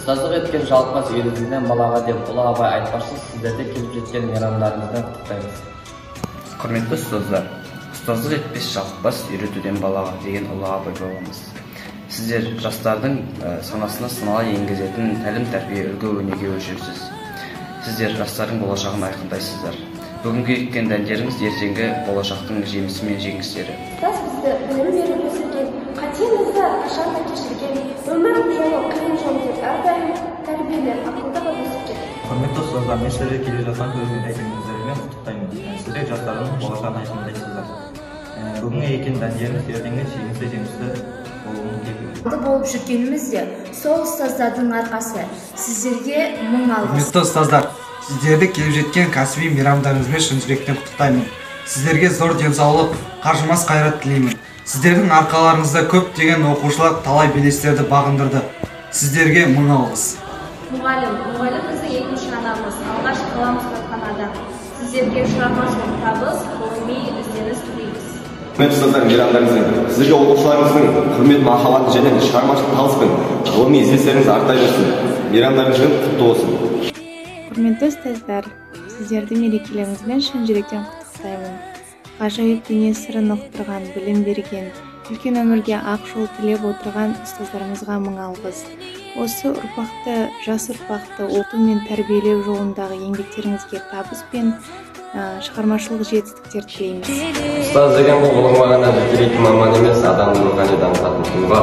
Ұстаздық еткен жалықпас үйретуден балаға деп Ұлы Абай айтпақшы, сіздерде келіп жеткен мейрамдарыңызбен құттықтаймыз. Құрметті ұстаздар, ұстаздық етпес жалықпас үйретуден балаға деген Ұлы Абай бабамыз. Сіздер жастардың санасына сынала енгізетін тәлім-тәрбие үлгі-өнеге өлшеусіз. Сіздер жастардың болашағын айқындайсыздар. Бүгінгі еккен дәндеріңіз ертеңгі болашақтың жемісі мен жеңістері. Ұстаз бізді білім беріп өсірген, қатемізді қашанда кешірген, өмір жолы қиын жол деп әрдайым тәрбиелеп, ақылдап өсірген. Құрметті ұстаздар, мен сіздерге келе жатқан көзбен әкеңіздермен құттықтаймын. Сіздер жастардың болашағын айқындайсыздар. Бүгінгі еккен дәндеріңіз ертеңгі жемісі болуы керек. Болып жүргеніміз де сол ұстаздардың арқасы. Сіздерге мың алғыс. Құрметті ұстаздар, сіздерді келіп жеткен кәсіби мейрамдарыңызбен шын жүректен құттықтаймын. Сіздерге зор денсаулық, қажымас қайрат тілеймін. Сіздердің арқаларыңызда көптеген оқушылар талай белестерді бағындырды. Сіздерге мың алғыс. Мұғалім біздің екінші анамыз, алғаш қаламыз жатқан адам. Сіздерге шығармашылық табыс, ғылыми ізденіс тілейміз. Құрметті ұстаздар, мейрамдарыңызбен сіздерге оқушыларыңыздың құрмет, махаббаты және шығармашылық табыс пен ғылыми ізденістеріңіз арта берсін. Мейрамдарыңызбен құтты болсын. Құрметті ұстаздар, сіздерді мерекелеріңізбен шын жүректен құттықтаймын. Ғажайып дүние сырын ұқтырған, білім берген, үлкен өмірге ақ жол тілеп отырған ұстаздарымызға мың алғыс. Осы ұрпақты, жас ұрпақты оқыту мен тәрбиелеу жолындағы еңбектеріңізге табыс пен шығармашылық жетістіктер тілейміз. Ұстаз деген бұл ғылымға ғана жетелейтін маман емес, адамның рухани дамытатын тұлға.